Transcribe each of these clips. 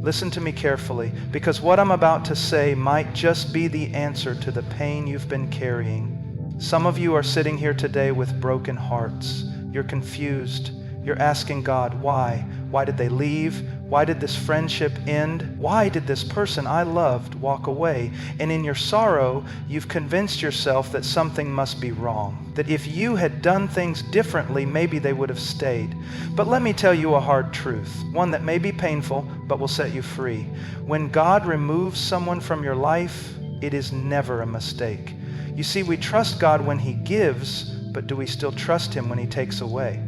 Listen to me carefully, because what I'm about to say might just be the answer to the pain you've been carrying. Some of you are sitting here today with broken hearts. You're confused. You're asking God, why? Why did they leave? Why did this friendship end? Why did this person I loved walk away? And in your sorrow, you've convinced yourself that something must be wrong, that if you had done things differently, maybe they would have stayed. But let me tell you a hard truth, one that may be painful, but will set you free. When God removes someone from your life, it is never a mistake. You see, we trust God when He gives, but do we still trust Him when He takes away?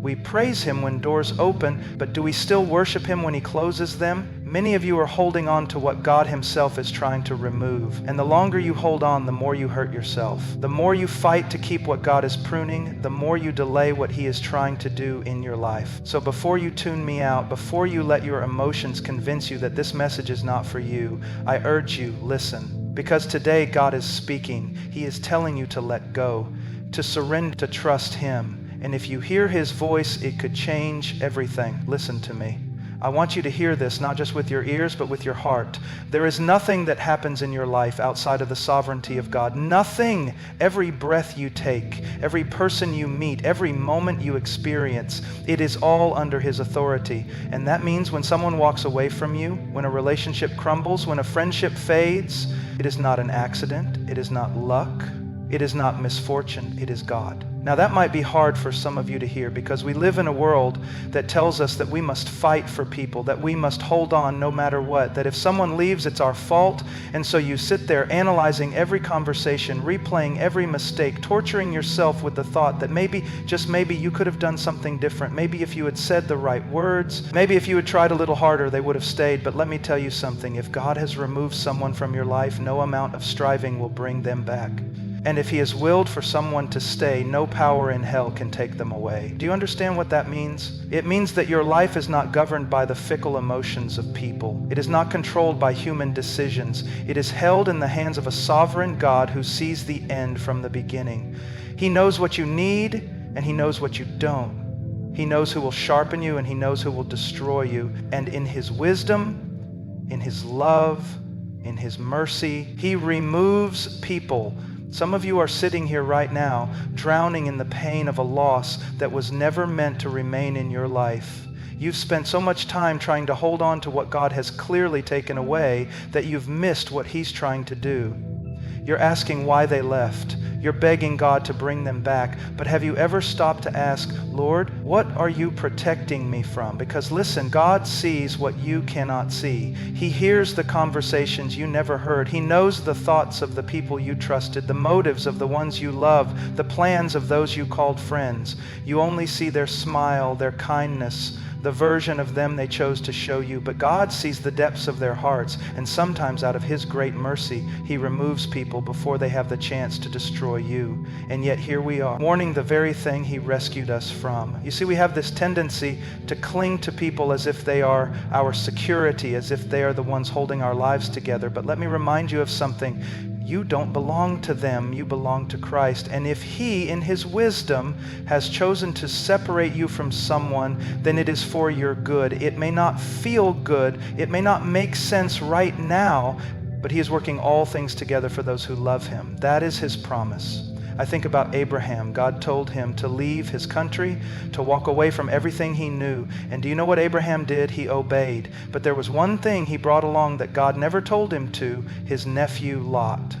We praise Him when doors open, but do we still worship Him when He closes them? Many of you are holding on to what God Himself is trying to remove. And the longer you hold on, the more you hurt yourself. The more you fight to keep what God is pruning, the more you delay what He is trying to do in your life. So before you tune me out, before you let your emotions convince you that this message is not for you, I urge you, listen. Because today God is speaking. He is telling you to let go, to surrender, to trust Him. And if you hear His voice, it could change everything. Listen to me. I want you to hear this, not just with your ears, but with your heart. There is nothing that happens in your life outside of the sovereignty of God. Nothing. Every breath you take, every person you meet, every moment you experience, it is all under His authority. And that means when someone walks away from you, when a relationship crumbles, when a friendship fades, it is not an accident. It is not luck. It is not misfortune. It is God. Now that might be hard for some of you to hear because we live in a world that tells us that we must fight for people, that we must hold on no matter what, that if someone leaves, it's our fault. And so you sit there analyzing every conversation, replaying every mistake, torturing yourself with the thought that maybe, just maybe, you could have done something different. Maybe if you had said the right words, maybe if you had tried a little harder, they would have stayed. But let me tell you something, if God has removed someone from your life, no amount of striving will bring them back. And if He has willed for someone to stay, no power in hell can take them away. Do you understand what that means? It means that your life is not governed by the fickle emotions of people. It is not controlled by human decisions. It is held in the hands of a sovereign God who sees the end from the beginning. He knows what you need and He knows what you don't. He knows who will sharpen you and He knows who will destroy you. And in His wisdom, in His love, in His mercy, He removes people. Some of you are sitting here right now, drowning in the pain of a loss that was never meant to remain in your life. You've spent so much time trying to hold on to what God has clearly taken away that you've missed what He's trying to do. You're asking why they left. You're begging God to bring them back. But have you ever stopped to ask, Lord, what are you protecting me from? Because listen, God sees what you cannot see. He hears the conversations you never heard. He knows the thoughts of the people you trusted, the motives of the ones you love, the plans of those you called friends. You only see their smile, their kindness, the version of them they chose to show you. But God sees the depths of their hearts, and sometimes out of His great mercy, He removes people before they have the chance to destroy you. And yet here we are, mourning the very thing He rescued us from. You see, we have this tendency to cling to people as if they are our security, as if they are the ones holding our lives together. But let me remind you of something. You don't belong to them, you belong to Christ. And if He, in His wisdom, has chosen to separate you from someone, then it is for your good. It may not feel good, it may not make sense right now, but He is working all things together for those who love Him. That is His promise. I think about Abraham. God told him to leave his country, to walk away from everything he knew. And do you know what Abraham did? He obeyed. But there was one thing he brought along that God never told him to, his nephew Lot.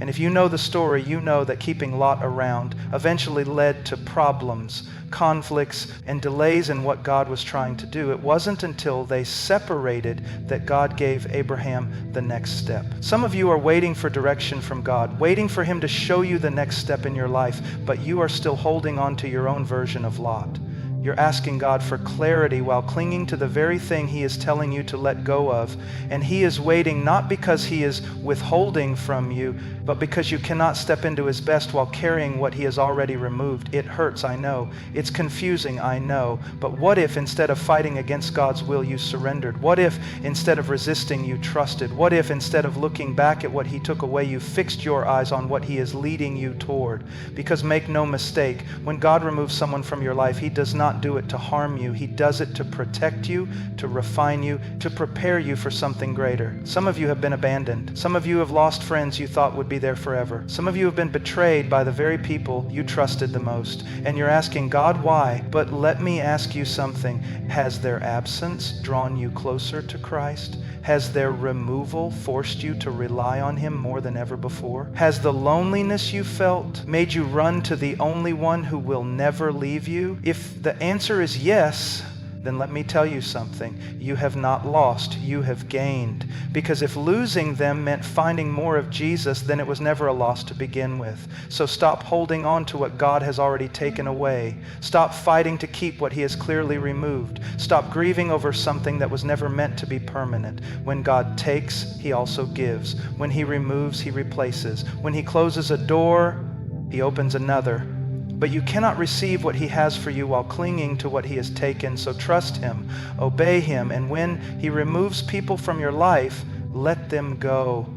And if you know the story, you know that keeping Lot around eventually led to problems, conflicts, and delays in what God was trying to do. It wasn't until they separated that God gave Abraham the next step. Some of you are waiting for direction from God, waiting for Him to show you the next step in your life, but you are still holding on to your own version of Lot. You're asking God for clarity while clinging to the very thing He is telling you to let go of. And He is waiting not because He is withholding from you, but because you cannot step into His best while carrying what He has already removed. It hurts, I know. It's confusing, I know. But what if instead of fighting against God's will, you surrendered? What if instead of resisting, you trusted? What if instead of looking back at what He took away, you fixed your eyes on what He is leading you toward? Because make no mistake, when God removes someone from your life, He does not not do it to harm you. He does it to protect you, to refine you, to prepare you for something greater. Some of you have been abandoned. Some of you have lost friends you thought would be there forever. Some of you have been betrayed by the very people you trusted the most. And you're asking, God, why? But let me ask you something. Has their absence drawn you closer to Christ? Has their removal forced you to rely on Him more than ever before? Has the loneliness you felt made you run to the only one who will never leave you? If the answer is yes, then let me tell you something. You have not lost, you have gained. Because if losing them meant finding more of Jesus, then it was never a loss to begin with. So stop holding on to what God has already taken away. Stop fighting to keep what He has clearly removed. Stop grieving over something that was never meant to be permanent. When God takes, He also gives. When He removes, He replaces. When He closes a door, He opens another. But you cannot receive what He has for you while clinging to what He has taken. So trust Him, obey Him, and when He removes people from your life, let them go.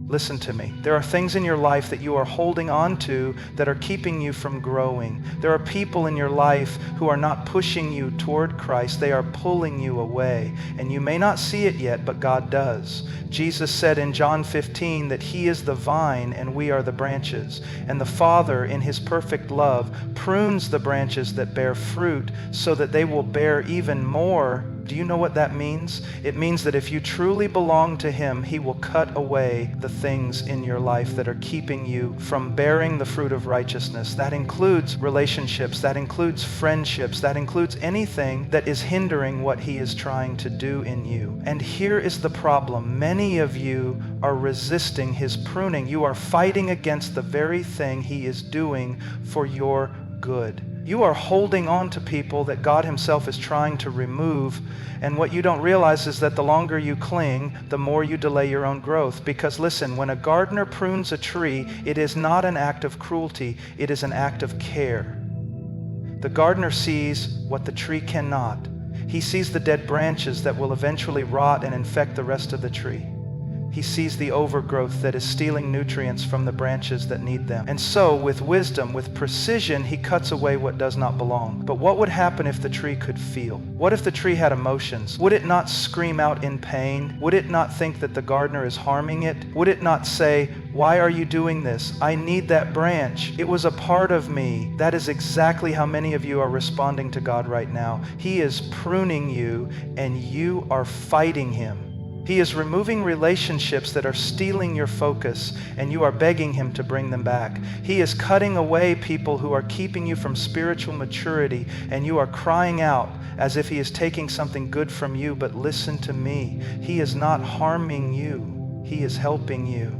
Listen to me. There are things in your life that you are holding on to that are keeping you from growing. There are people in your life who are not pushing you toward Christ. They are pulling you away. And you may not see it yet, but God does. Jesus said in John 15 that He is the vine and we are the branches. And the Father, in His perfect love, prunes the branches that bear fruit so that they will bear even more. Do you know what that means? It means that if you truly belong to Him, He will cut away the things in your life that are keeping you from bearing the fruit of righteousness. That includes relationships, that includes friendships, that includes anything that is hindering what He is trying to do in you. And here is the problem. Many of you are resisting His pruning. You are fighting against the very thing He is doing for your good. You are holding on to people that God Himself is trying to remove, and what you don't realize is that the longer you cling, the more you delay your own growth. Because listen, when a gardener prunes a tree, it is not an act of cruelty, it is an act of care. The gardener sees what the tree cannot. He sees the dead branches that will eventually rot and infect the rest of the tree. He sees the overgrowth that is stealing nutrients from the branches that need them. And so, with wisdom, with precision, He cuts away what does not belong. But what would happen if the tree could feel? What if the tree had emotions? Would it not scream out in pain? Would it not think that the gardener is harming it? Would it not say, "Why are you doing this? I need that branch. It was a part of me." That is exactly how many of you are responding to God right now. He is pruning you, and you are fighting Him. He is removing relationships that are stealing your focus, and you are begging Him to bring them back. He is cutting away people who are keeping you from spiritual maturity, and you are crying out as if He is taking something good from you. But listen to me. He is not harming you. He is helping you.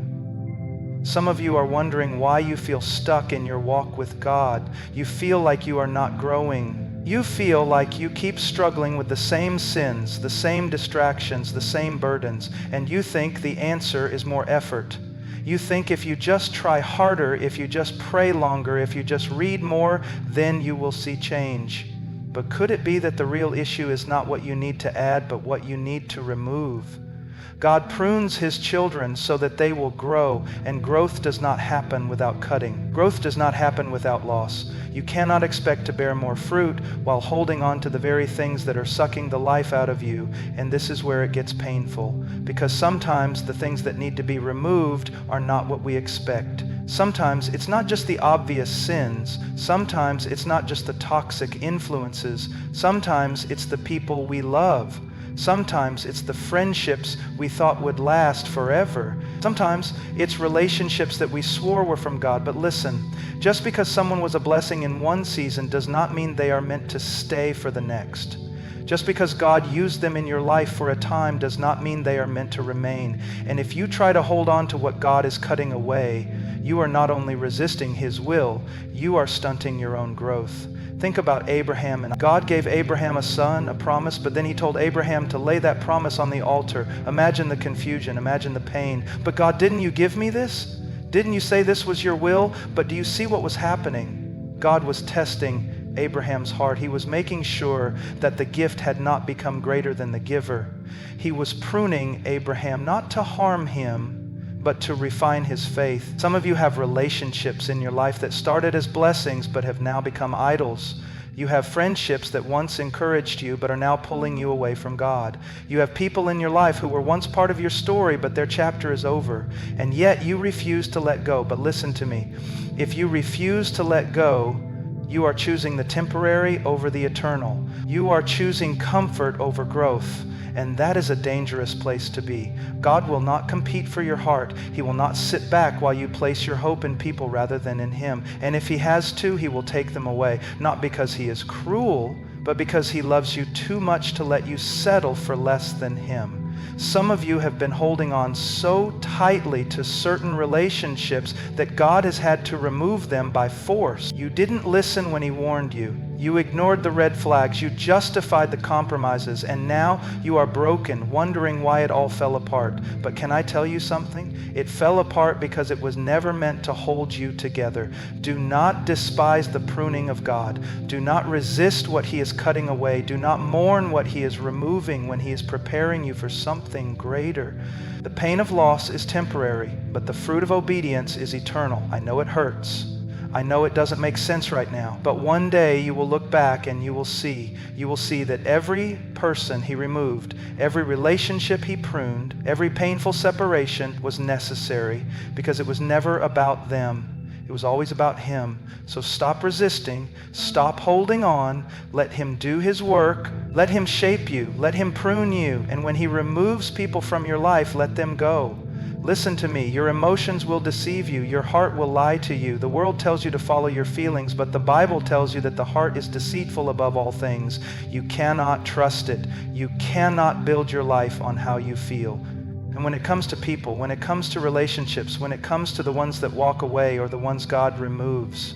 Some of you are wondering why you feel stuck in your walk with God. You feel like you are not growing. You feel like you keep struggling with the same sins, the same distractions, the same burdens, and you think the answer is more effort. You think if you just try harder, if you just pray longer, if you just read more, then you will see change. But could it be that the real issue is not what you need to add, but what you need to remove? God prunes His children so that they will grow, and growth does not happen without cutting. Growth does not happen without loss. You cannot expect to bear more fruit while holding on to the very things that are sucking the life out of you, and this is where it gets painful, because sometimes the things that need to be removed are not what we expect. Sometimes it's not just the obvious sins. Sometimes it's not just the toxic influences. Sometimes it's the people we love. Sometimes it's the friendships we thought would last forever. Sometimes it's relationships that we swore were from God. But listen, just because someone was a blessing in one season does not mean they are meant to stay for the next. Just because God used them in your life for a time does not mean they are meant to remain. And if you try to hold on to what God is cutting away, you are not only resisting His will, you are stunting your own growth. Think about Abraham. And God gave Abraham a son, a promise, but then He told Abraham to lay that promise on the altar. Imagine the confusion, imagine the pain. But God, didn't you give me this? Didn't you say this was your will? But do you see what was happening? God was testing Abraham's heart. He was making sure that the gift had not become greater than the giver. He was pruning Abraham, not to harm him, but to refine his faith. Some of you have relationships in your life that started as blessings but have now become idols. You have friendships that once encouraged you but are now pulling you away from God. You have people in your life who were once part of your story, but their chapter is over, and yet you refuse to let go. But listen to me. If you refuse to let go, you are choosing the temporary over the eternal. You are choosing comfort over growth. And that is a dangerous place to be. God will not compete for your heart. He will not sit back while you place your hope in people rather than in Him. And if He has to, He will take them away. Not because He is cruel, but because He loves you too much to let you settle for less than Him. Some of you have been holding on so tightly to certain relationships that God has had to remove them by force. You didn't listen when He warned you. You ignored the red flags. You justified the compromises. And now you are broken, wondering why it all fell apart. But can I tell you something? It fell apart because it was never meant to hold you together. Do not despise the pruning of God. Do not resist what He is cutting away. Do not mourn what He is removing when He is preparing you for something greater. The pain of loss is temporary, but the fruit of obedience is eternal. I know it hurts. I know it doesn't make sense right now, but one day you will look back and you will see that every person He removed, every relationship He pruned, every painful separation was necessary because it was never about them. It was always about Him. So stop resisting, stop holding on, let Him do His work, let Him shape you, let Him prune you, and when He removes people from your life, let them go. Listen to me, your emotions will deceive you, your heart will lie to you. The world tells you to follow your feelings, but the Bible tells you that the heart is deceitful above all things. You cannot trust it. You cannot build your life on how you feel. And when it comes to people, when it comes to relationships, when it comes to the ones that walk away or the ones God removes,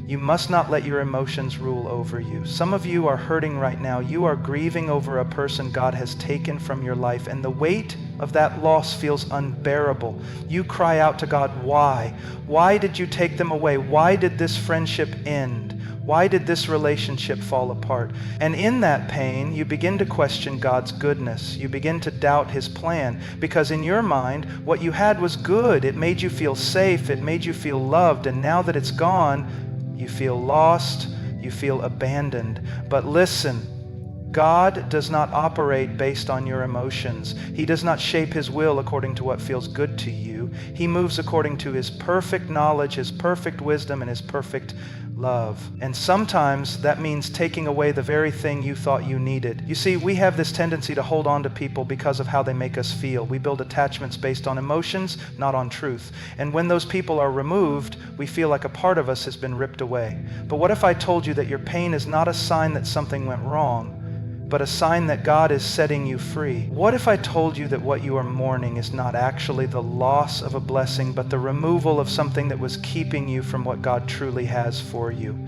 you must not let your emotions rule over you. Some of you are hurting right now. You are grieving over a person God has taken from your life, and the weight of that loss feels unbearable. You cry out to God, why? Why did you take them away? Why did this friendship end? Why did this relationship fall apart? And in that pain, you begin to question God's goodness. You begin to doubt His plan, because in your mind, what you had was good. It made you feel safe. It made you feel loved. And now that it's gone, you feel lost, you feel abandoned. But listen, God does not operate based on your emotions. He does not shape His will according to what feels good to you. He moves according to His perfect knowledge, His perfect wisdom, and His perfect love. And sometimes that means taking away the very thing you thought you needed. You see, we have this tendency to hold on to people because of how they make us feel. We build attachments based on emotions, not on truth. And when those people are removed, we feel like a part of us has been ripped away. But what if I told you that your pain is not a sign that something went wrong, but a sign that God is setting you free? What if I told you that what you are mourning is not actually the loss of a blessing, but the removal of something that was keeping you from what God truly has for you?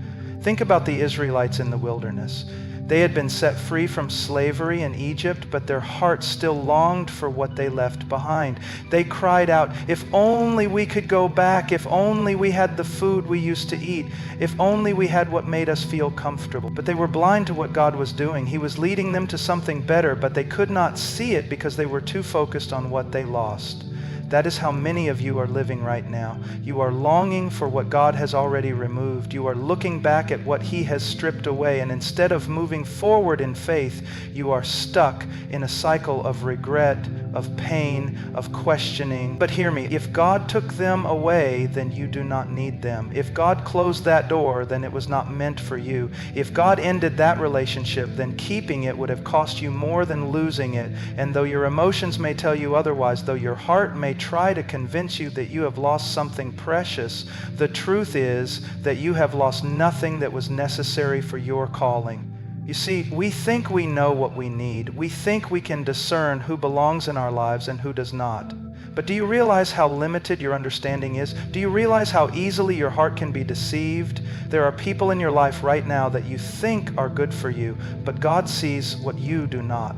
Think about the Israelites in the wilderness. They had been set free from slavery in Egypt, but their hearts still longed for what they left behind. They cried out, if only we could go back, if only we had the food we used to eat, if only we had what made us feel comfortable. But they were blind to what God was doing. He was leading them to something better, but they could not see it because they were too focused on what they lost. That is how many of you are living right now. You are longing for what God has already removed. You are looking back at what He has stripped away, and instead of moving forward in faith, you are stuck in a cycle of regret, of pain, of questioning. But hear me, if God took them away, then you do not need them. If God closed that door, then it was not meant for you. If God ended that relationship, then keeping it would have cost you more than losing it. And though your emotions may tell you otherwise, though your heart may try to convince you that you have lost something precious, the truth is that you have lost nothing that was necessary for your calling. You see, we think we know what we need. We think we can discern who belongs in our lives and who does not. But do you realize how limited your understanding is? Do you realize how easily your heart can be deceived? There are people in your life right now that you think are good for you, but God sees what you do not.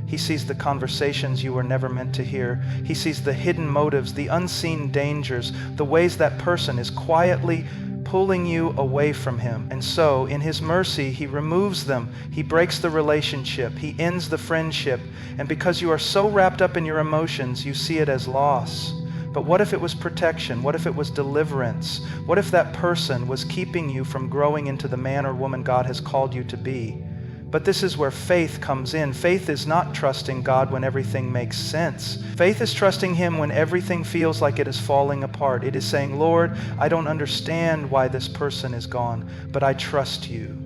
He sees the conversations you were never meant to hear. He sees the hidden motives, the unseen dangers, the ways that person is quietly pulling you away from Him. And so, in His mercy, He removes them. He breaks the relationship. He ends the friendship. And because you are so wrapped up in your emotions, you see it as loss. But what if it was protection? What if it was deliverance? What if that person was keeping you from growing into the man or woman God has called you to be? But this is where faith comes in. Faith is not trusting God when everything makes sense. Faith is trusting Him when everything feels like it is falling apart. It is saying, Lord, I don't understand why this person is gone, but I trust you.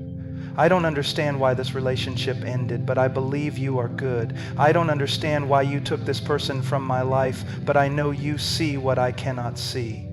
I don't understand why this relationship ended, but I believe you are good. I don't understand why you took this person from my life, but I know you see what I cannot see.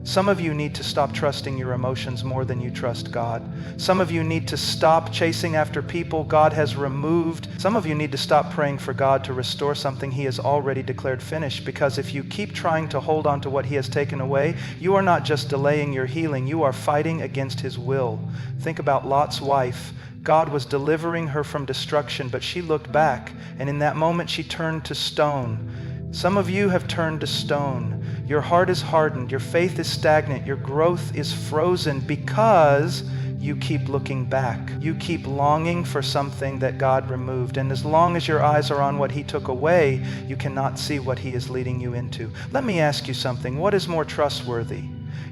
Some of you need to stop trusting your emotions more than you trust God. Some of you need to stop chasing after people God has removed. Some of you need to stop praying for God to restore something He has already declared finished, because if you keep trying to hold on to what He has taken away, you are not just delaying your healing, you are fighting against His will. Think about Lot's wife. God was delivering her from destruction, but she looked back, and in that moment she turned to stone. Some of you have turned to stone. Your heart is hardened, your faith is stagnant, your growth is frozen because you keep looking back. You keep longing for something that God removed. And as long as your eyes are on what He took away, you cannot see what He is leading you into. Let me ask you something. What is more trustworthy?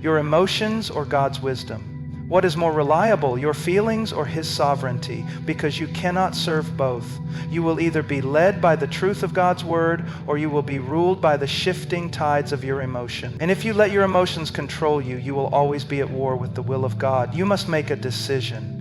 Your emotions or God's wisdom? What is more reliable, your feelings or His sovereignty? Because you cannot serve both. You will either be led by the truth of God's word, or you will be ruled by the shifting tides of your emotion. And if you let your emotions control you, you will always be at war with the will of God. You must make a decision.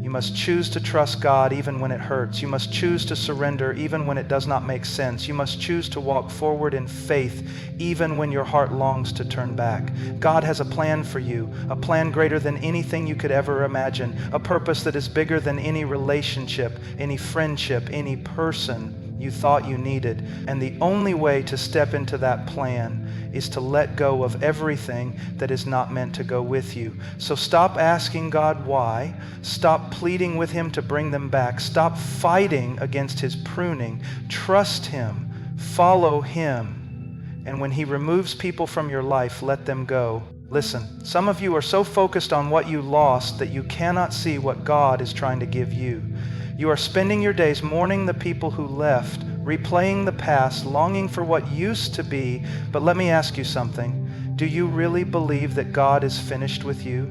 You must choose to trust God even when it hurts. You must choose to surrender even when it does not make sense. You must choose to walk forward in faith even when your heart longs to turn back. God has a plan for you, a plan greater than anything you could ever imagine, a purpose that is bigger than any relationship, any friendship, any person you thought you needed. And the only way to step into that plan is to let go of everything that is not meant to go with you. So stop asking God why. Stop pleading with Him to bring them back. Stop fighting against His pruning. Trust Him. Follow Him. And when He removes people from your life, let them go. Listen, some of you are so focused on what you lost that you cannot see what God is trying to give you. You are spending your days mourning the people who left, replaying the past, longing for what used to be. But let me ask you something. Do you really believe that God is finished with you?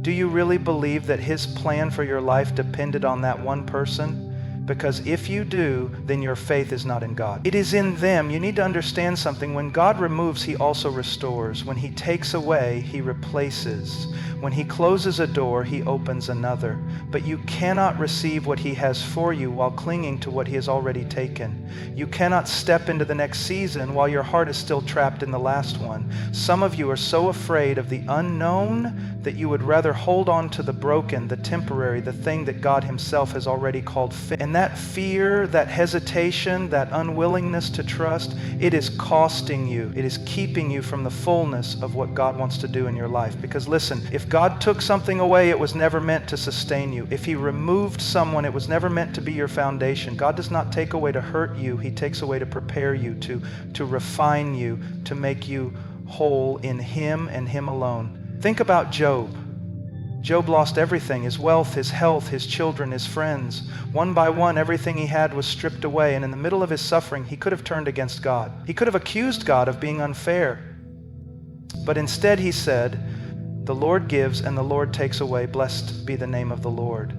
Do you really believe that His plan for your life depended on that one person? Because if you do, then your faith is not in God. It is in them. You need to understand something. When God removes, He also restores. When He takes away, He replaces. When He closes a door, He opens another. But you cannot receive what He has for you while clinging to what He has already taken. You cannot step into the next season while your heart is still trapped in the last one. Some of you are so afraid of the unknown that you would rather hold on to the broken, the temporary, the thing that God Himself has already called fit. And that fear, that hesitation, that unwillingness to trust, it is costing you. It is keeping you from the fullness of what God wants to do in your life. Because listen, if God took something away, it was never meant to sustain you. If He removed someone, it was never meant to be your foundation. God does not take away to hurt you. He takes away to prepare you, to refine you, to make you whole in Him and Him alone. Think about Job. Job lost everything, his wealth, his health, his children, his friends. One by one, everything he had was stripped away, and in the middle of his suffering, he could have turned against God. He could have accused God of being unfair. But instead he said, "The Lord gives and the Lord takes away. Blessed be the name of the Lord."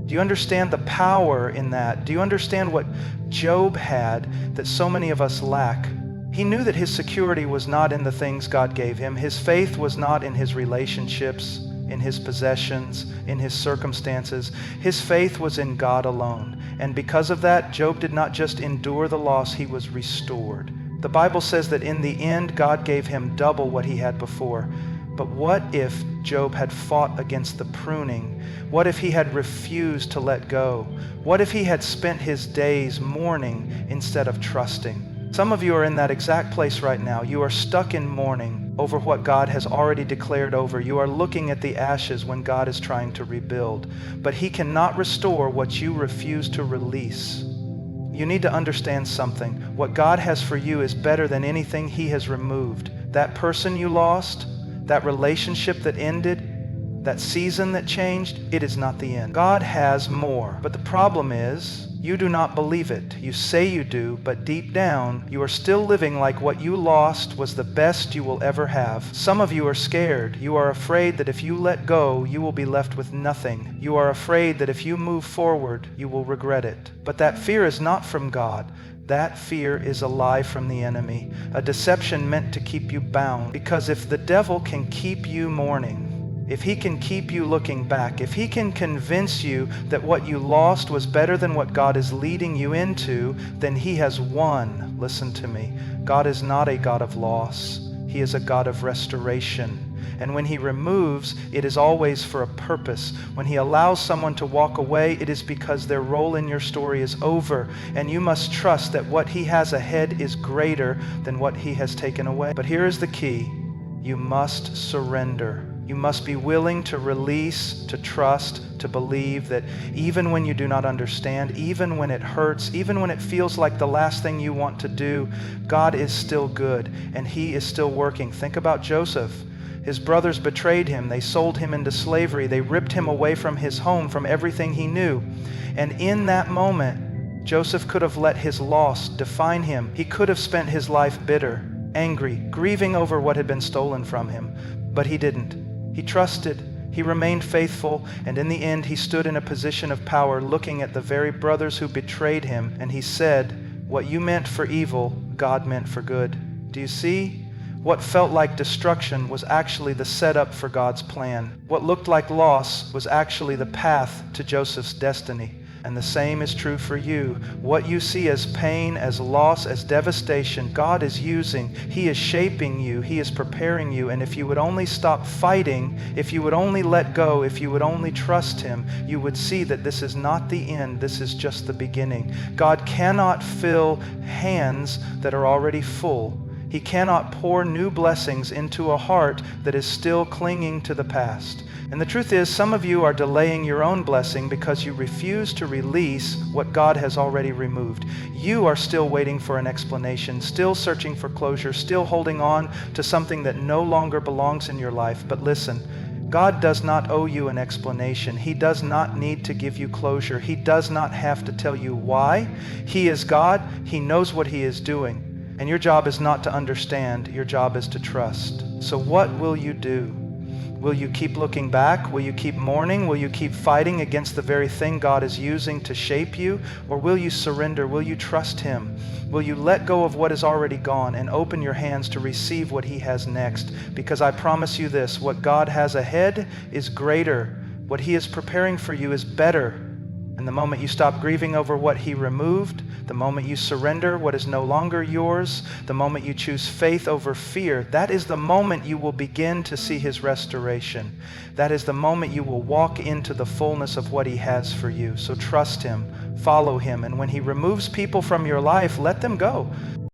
Do you understand the power in that? Do you understand what Job had that so many of us lack? He knew that his security was not in the things God gave him. His faith was not in his relationships, in his possessions, in his circumstances. His faith was in God alone. And because of that, Job did not just endure the loss, he was restored. The Bible says that in the end, God gave him double what he had before. But what if Job had fought against the pruning? What if he had refused to let go? What if he had spent his days mourning instead of trusting? Some of you are in that exact place right now. You are stuck in mourning over what God has already declared over. You are looking at the ashes when God is trying to rebuild. But He cannot restore what you refuse to release. You need to understand something. What God has for you is better than anything He has removed. That person you lost, that relationship that ended, that season that changed, it is not the end. God has more. But the problem is, You do not believe it. You say you do, but deep down, you are still living like what you lost was the best you will ever have. Some of you are scared. You are afraid that if you let go, you will be left with nothing. You are afraid that if you move forward, you will regret it. But that fear is not from God. That fear is a lie from the enemy, a deception meant to keep you bound. Because if the devil can keep you mourning, if he can keep you looking back, if he can convince you that what you lost was better than what God is leading you into, then he has won. Listen to me. God is not a God of loss. He is a God of restoration. And when he removes, it is always for a purpose. When he allows someone to walk away, it is because their role in your story is over. And you must trust that what he has ahead is greater than what he has taken away. But here is the key. You must surrender. You must be willing to release, to trust, to believe that even when you do not understand, even when it hurts, even when it feels like the last thing you want to do, God is still good and he is still working. Think about Joseph. His brothers betrayed him. They sold him into slavery. They ripped him away from his home, from everything he knew. And in that moment, Joseph could have let his loss define him. He could have spent his life bitter, angry, grieving over what had been stolen from him. But he didn't. He trusted, he remained faithful, and in the end he stood in a position of power looking at the very brothers who betrayed him, and he said, "What you meant for evil, God meant for good." Do you see? What felt like destruction was actually the setup for God's plan. What looked like loss was actually the path to Joseph's destiny. And the same is true for you. What you see as pain, as loss, as devastation, God is using. He is shaping you. He is preparing you. And if you would only stop fighting, if you would only let go, if you would only trust him, you would see that this is not the end. This is just the beginning. God cannot fill hands that are already full. He cannot pour new blessings into a heart that is still clinging to the past. And the truth is, some of you are delaying your own blessing because you refuse to release what God has already removed. You are still waiting for an explanation, still searching for closure, still holding on to something that no longer belongs in your life. But listen, God does not owe you an explanation. He does not need to give you closure. He does not have to tell you why. He is God. He knows what he is doing. And your job is not to understand. Your job is to trust. So what will you do? Will you keep looking back? Will you keep mourning? Will you keep fighting against the very thing God is using to shape you? Or will you surrender? Will you trust him? Will you let go of what is already gone and open your hands to receive what he has next? Because I promise you this, what God has ahead is greater. What he is preparing for you is better. And the moment you stop grieving over what he removed, the moment you surrender what is no longer yours, the moment you choose faith over fear, that is the moment you will begin to see his restoration. That is the moment you will walk into the fullness of what he has for you. So trust him, follow him, and when he removes people from your life, let them go.